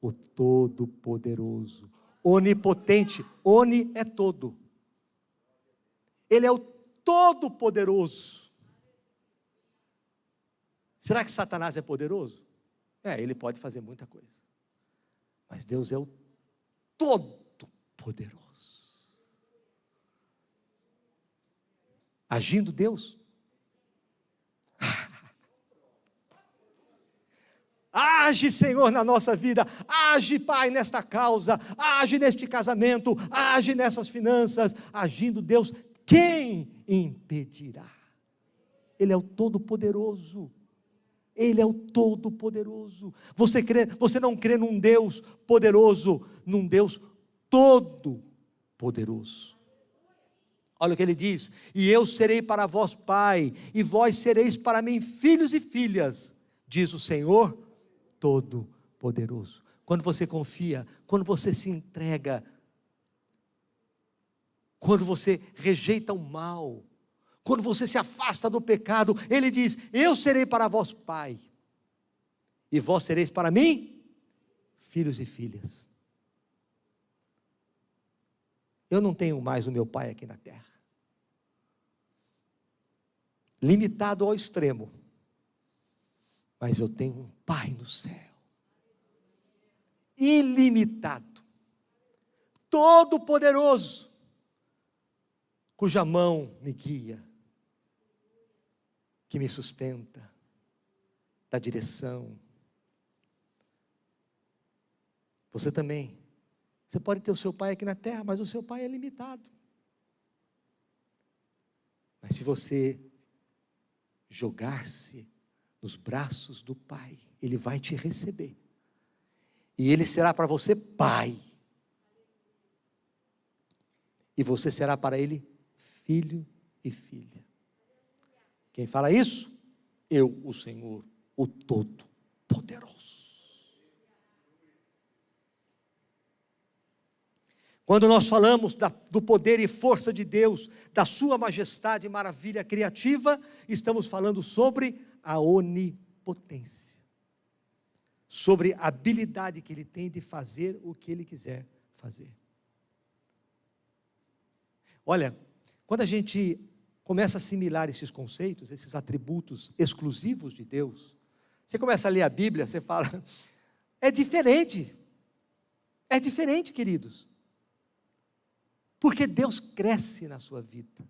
o Todo-Poderoso, onipotente, oni é todo. Ele é o Todo-Poderoso. Será que Satanás é poderoso? Ele pode fazer muita coisa. Mas Deus é o Todo-Poderoso. Agindo Deus. Age, Senhor, na nossa vida. Age, Pai, nesta causa. Age neste casamento. Age nessas finanças. Agindo Deus, quem impedirá? Ele é o Todo-Poderoso. Ele é o Todo-Poderoso. Você não crê num Deus poderoso, num Deus todo-poderoso. Olha o que ele diz: e eu serei para vós pai, e vós sereis para mim filhos e filhas, diz o Senhor Todo-Poderoso. Quando você confia, quando você se entrega, quando você rejeita o mal, quando você se afasta do pecado, ele diz: eu serei para vós pai, e vós sereis para mim filhos e filhas. Eu não tenho mais o meu pai aqui na terra, limitado ao extremo, mas eu tenho um pai no céu, ilimitado, todo-poderoso, cuja mão me guia, que me sustenta, dá direção. Você também. Você pode ter o seu pai aqui na terra, mas o seu pai é limitado. Mas se você jogar-se nos braços do pai, ele vai te receber. E ele será para você pai. E você será para ele filho e filha. Quem fala isso? Eu, o Senhor, o Todo-Poderoso. Quando nós falamos do poder e força de Deus, da sua majestade e maravilha criativa, estamos falando sobre a onipotência, sobre a habilidade que Ele tem de fazer o que Ele quiser fazer. Olha, quando a gente começa a assimilar esses conceitos, esses atributos exclusivos de Deus, você começa a ler a Bíblia, você fala, é diferente, queridos, porque Deus cresce na sua vida.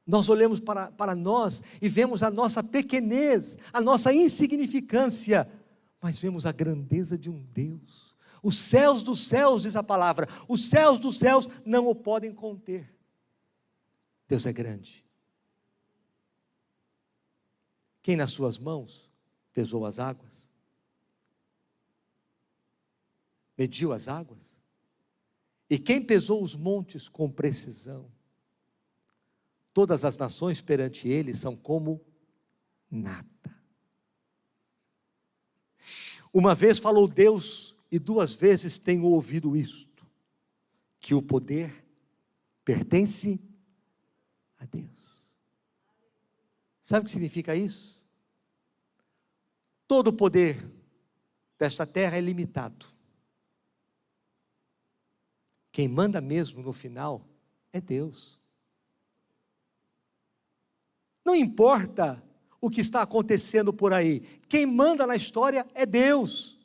Nós olhamos para nós e vemos a nossa pequenez, a nossa insignificância, mas vemos a grandeza de um Deus. Os céus dos céus, diz a palavra, os céus dos céus não o podem conter. Deus é grande. Quem nas suas mãos pesou as águas? Mediu as águas? E quem pesou os montes com precisão? Todas as nações perante ele são como nada. Uma vez falou Deus, e 2 vezes tenho ouvido isto, que o poder pertence a Deus. Sabe o que significa isso? Todo o poder desta terra é limitado. Quem manda mesmo no final é Deus. Não importa o que está acontecendo por aí, quem manda na história é Deus.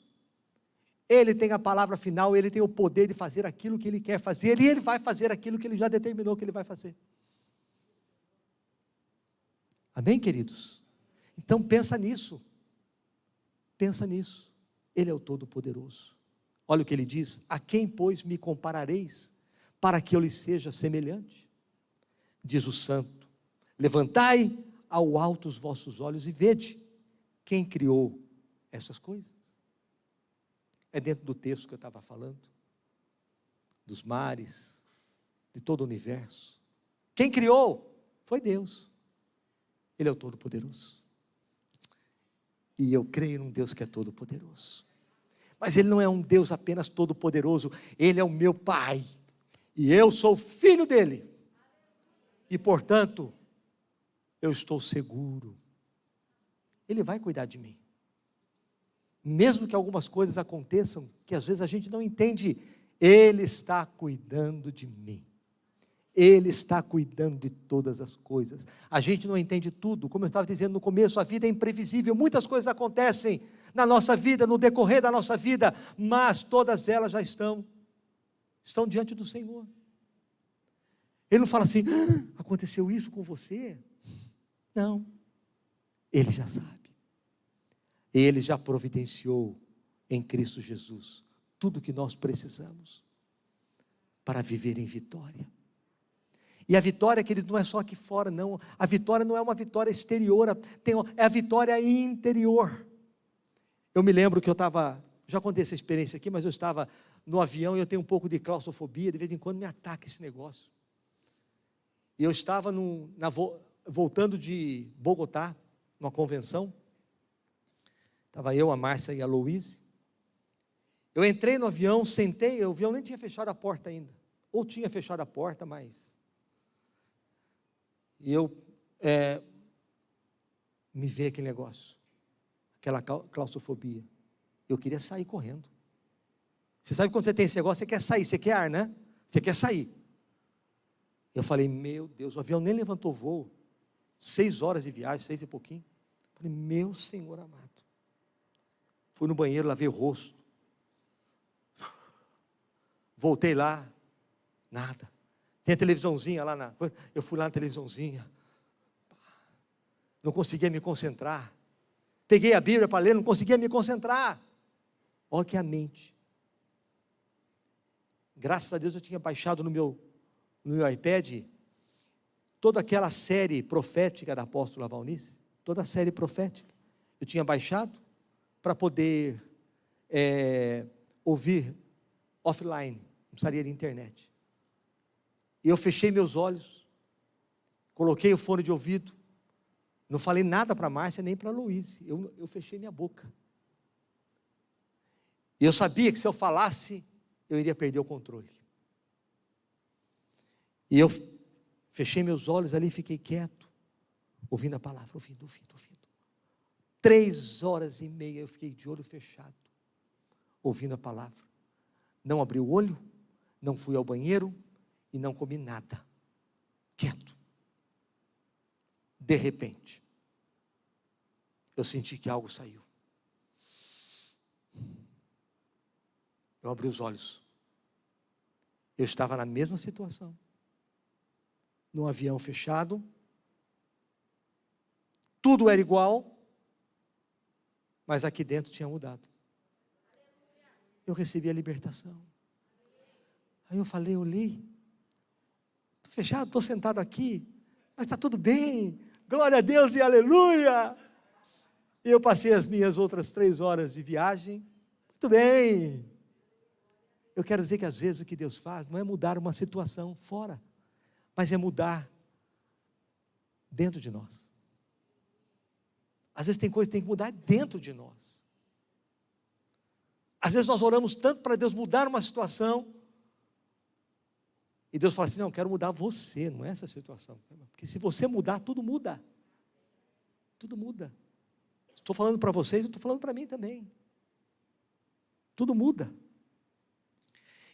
Ele tem a palavra final, Ele tem o poder de fazer aquilo que Ele quer fazer, e Ele vai fazer aquilo que Ele já determinou que Ele vai fazer. Amém, queridos? Então pensa nisso, Ele é o Todo-Poderoso. Olha o que Ele diz: a quem, pois, me comparareis, para que eu lhe seja semelhante? Diz o Santo: levantai ao alto os vossos olhos e vede, quem criou essas coisas? É dentro do texto que eu estava falando, dos mares, de todo o universo. Quem criou? Foi Deus. Ele é o Todo-Poderoso. E eu creio num Deus que é todo-poderoso. Mas Ele não é um Deus apenas todo-poderoso, Ele é o meu Pai, e eu sou filho dEle, e portanto, eu estou seguro, Ele vai cuidar de mim, mesmo que algumas coisas aconteçam, que às vezes a gente não entende, Ele está cuidando de mim, Ele está cuidando de todas as coisas. A gente não entende tudo, como eu estava dizendo no começo, a vida é imprevisível, muitas coisas acontecem na nossa vida, no decorrer da nossa vida, mas todas elas já estão diante do Senhor. Ele não fala assim: aconteceu isso com você? Não, Ele já sabe, Ele já providenciou em Cristo Jesus tudo o que nós precisamos para viver em vitória. E a vitória, queridos, não é só aqui fora, não. A vitória não é uma vitória exterior, é a vitória interior. Eu me lembro que já contei essa experiência aqui, mas eu estava no avião e eu tenho um pouco de claustrofobia, de vez em quando me ataca esse negócio. E eu estava voltando de Bogotá, numa convenção, estava eu, a Márcia e a Louise. Eu entrei no avião, sentei, o avião nem tinha fechado a porta ainda, ou tinha fechado a porta, mas... E eu me veio aquele negócio, aquela claustrofobia. Eu queria sair correndo. Você sabe quando você tem esse negócio, você quer sair, você quer ar, né? Você quer sair. Eu falei: meu Deus, o avião nem levantou voo, 6 horas de viagem, 6 e pouquinho. Eu falei: meu Senhor amado. Fui no banheiro, lavei o rosto. Voltei lá, nada. Tem a televisãozinha lá eu fui lá na televisãozinha. Não conseguia me concentrar. Peguei a Bíblia para ler, não conseguia me concentrar. Olha que a mente. Graças a Deus eu tinha baixado no meu iPad toda aquela série profética da apóstola Valnice, toda a série profética. Eu tinha baixado para poder ouvir offline, não precisaria de internet. E eu fechei meus olhos, coloquei o fone de ouvido, não falei nada para a Márcia nem para a Luíse, eu fechei minha boca. E eu sabia que se eu falasse, eu iria perder o controle. E eu fechei meus olhos ali e fiquei quieto, ouvindo a palavra, ouvindo. 3 horas e meia eu fiquei de olho fechado, ouvindo a palavra. Não abri o olho, não fui ao banheiro e não comi nada. Quieto. De repente, eu senti que algo saiu. Eu abri os olhos. Eu estava na mesma situação. Num avião fechado. Tudo era igual. Mas aqui dentro tinha mudado. eu recebi a libertação. Aí eu falei, eu li, estou fechado, estou sentado aqui, mas está tudo bem, glória a Deus e aleluia. E eu passei as minhas outras 3 horas de viagem, muito bem. Eu quero dizer que às vezes o que Deus faz não é mudar uma situação fora, mas é mudar dentro de nós. Às vezes tem coisa que tem que mudar dentro de nós. Às vezes nós oramos tanto para Deus mudar uma situação, e Deus fala assim, não, eu quero mudar você, não é essa situação. Porque se você mudar, tudo muda. Tudo muda. Estou falando para vocês, eu estou falando para mim também. Tudo muda.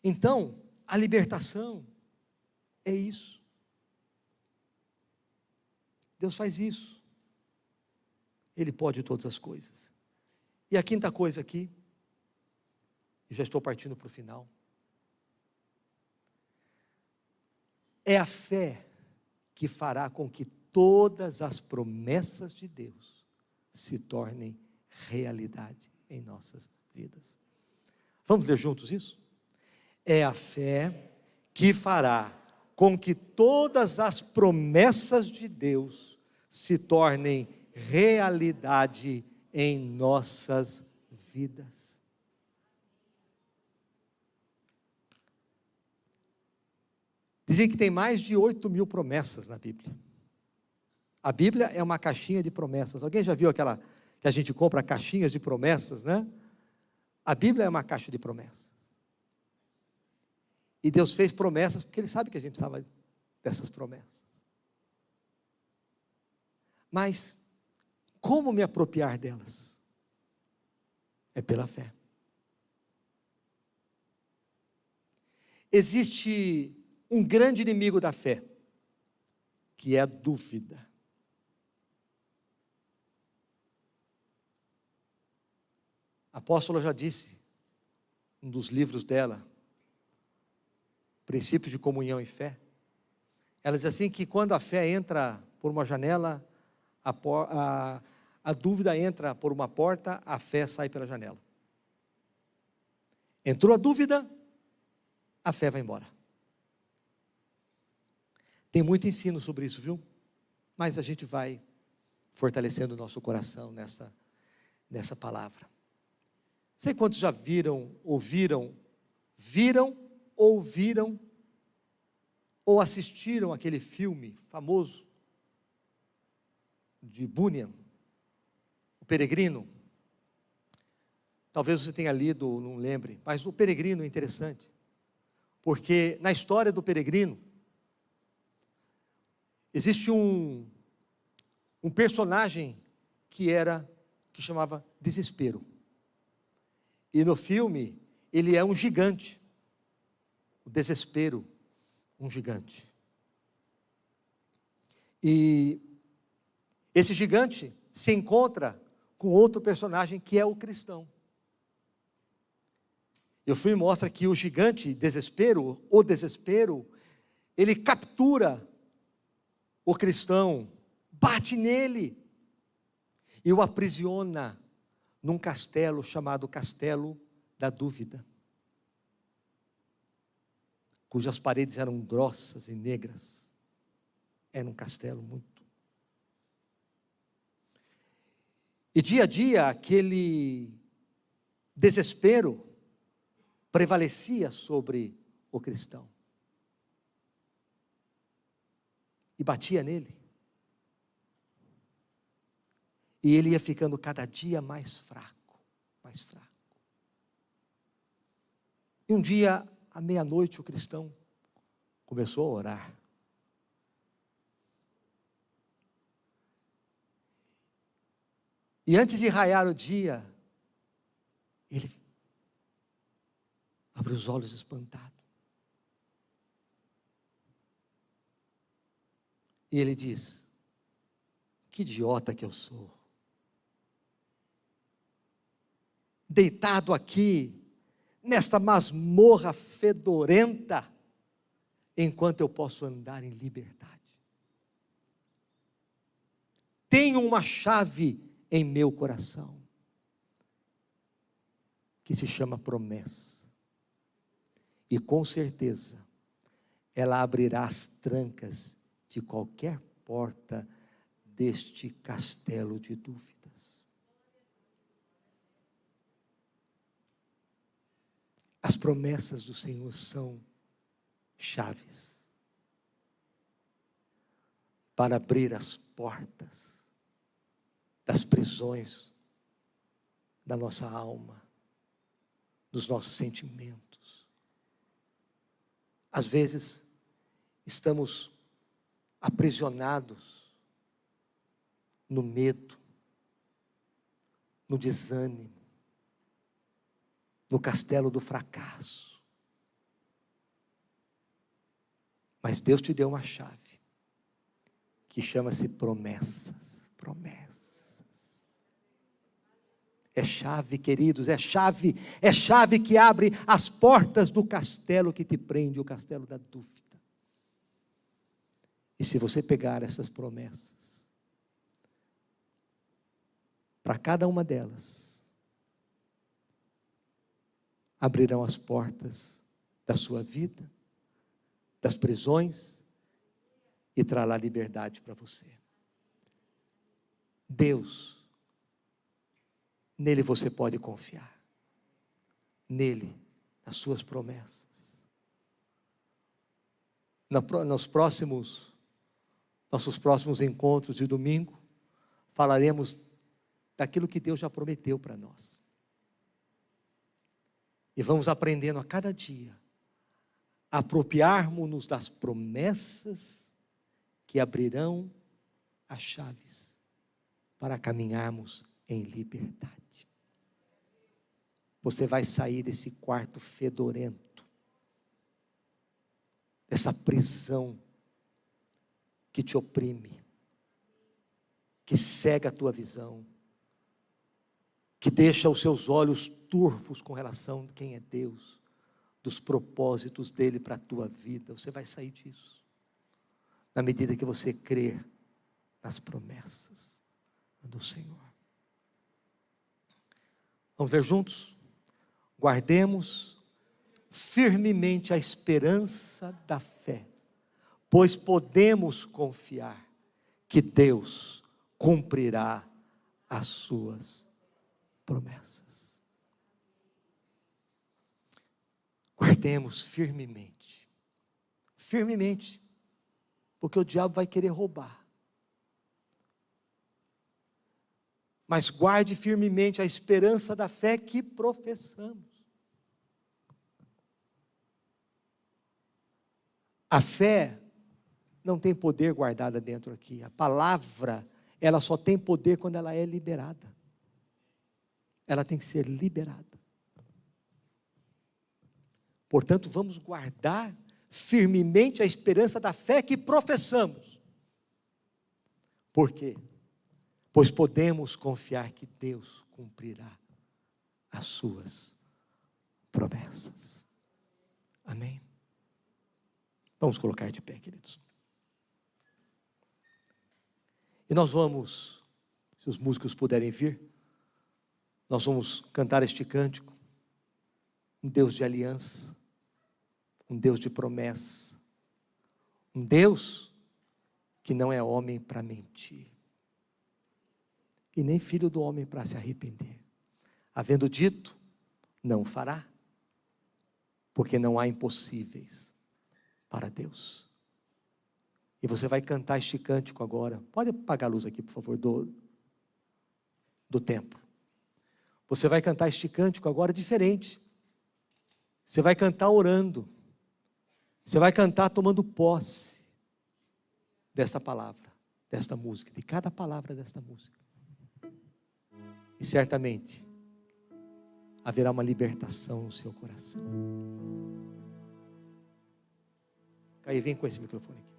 Então, a libertação é isso. Deus faz isso. Ele pode todas as coisas. E a quinta coisa aqui, eu já estou partindo para o final, é a fé que fará com que todas as promessas de Deus se tornem realidade em nossas vidas. Vamos ler juntos isso? É a fé que fará com que todas as promessas de Deus se tornem realidade em nossas vidas. Dizem que tem mais de 8.000 promessas na Bíblia. A Bíblia é uma caixinha de promessas. Alguém já viu aquela que a gente compra caixinhas de promessas, né? A Bíblia é uma caixa de promessas. E Deus fez promessas porque Ele sabe que a gente precisava dessas promessas. Mas, como me apropriar delas? É pela fé. Existe um grande inimigo da fé, que é a dúvida. A apóstola já disse, um dos livros dela, Princípios de Comunhão e Fé, ela diz assim que quando a fé entra por uma janela, a dúvida entra por uma porta, a fé sai pela janela. Entrou a dúvida, a fé vai embora. Tem muito ensino sobre isso, viu? Mas a gente vai fortalecendo o nosso coração nessa palavra. Sei quantos já viram ou assistiram aquele filme famoso de Bunyan, O Peregrino. Talvez você tenha lido, não lembre, mas O Peregrino é interessante, porque na história do peregrino, existe um personagem que chamava Desespero. E no filme, ele é um gigante. O Desespero, um gigante. E esse gigante se encontra com outro personagem que é o cristão. E o filme mostra que o gigante Desespero, ele captura o cristão, bate nele e o aprisiona num castelo chamado Castelo da Dúvida, cujas paredes eram grossas e negras. Era um castelo muito. E dia a dia aquele desespero prevalecia sobre o cristão. E batia nele. E ele ia ficando cada dia mais fraco, mais fraco. E um dia, à meia-noite, o cristão começou a orar. E antes de raiar o dia, ele abriu os olhos espantado. E ele diz: que idiota que eu sou. Deitado aqui, nesta masmorra fedorenta, enquanto eu posso andar em liberdade. Tenho uma chave em meu coração, que se chama promessa. E com certeza, ela abrirá as trancas de qualquer porta deste castelo de dúvidas. As promessas do Senhor são chaves para abrir as portas das prisões da nossa alma, dos nossos sentimentos. Às vezes, estamos aprisionados no medo, no desânimo, no castelo do fracasso. Mas Deus te deu uma chave, que chama-se promessas. Promessas. É chave, queridos, é chave que abre as portas do castelo que te prende, o castelo da dúvida. E se você pegar essas promessas, para cada uma delas, abrirão as portas da sua vida, das prisões, e trará liberdade para você. Deus, nele você pode confiar, nele, nas suas promessas. Nossos próximos encontros de domingo, falaremos daquilo que Deus já prometeu para nós. E vamos aprendendo a cada dia, a apropriarmos-nos das promessas que abrirão as chaves para caminharmos em liberdade. Você vai sair desse quarto fedorento, dessa prisão que te oprime, que cega a tua visão, que deixa os seus olhos turvos com relação a quem é Deus, dos propósitos dele para a tua vida. Você vai sair disso, na medida que você crer nas promessas do Senhor. Vamos ler juntos? Guardemos firmemente a esperança da fé, pois podemos confiar que Deus cumprirá as suas promessas. Guardemos firmemente, porque o diabo vai querer roubar. Mas guarde firmemente a esperança da fé que professamos. A fé não tem poder guardada dentro aqui. A palavra, ela só tem poder quando ela é liberada. Ela tem que ser liberada. Portanto, vamos guardar firmemente a esperança da fé que professamos. Por quê? Pois podemos confiar que Deus cumprirá as suas promessas. Amém? Vamos colocar de pé, queridos. E nós vamos, se os músicos puderem vir, nós vamos cantar este cântico. Um Deus de aliança, um Deus de promessa, um Deus que não é homem para mentir, e nem filho do homem para se arrepender. Havendo dito, não fará, porque não há impossíveis para Deus. E você vai cantar este cântico agora. Pode apagar a luz aqui, por favor, do templo. Você vai cantar este cântico agora diferente. Você vai cantar orando. Você vai cantar tomando posse dessa palavra, desta música, de cada palavra desta música. E certamente haverá uma libertação no seu coração. Caí, vem com esse microfone aqui.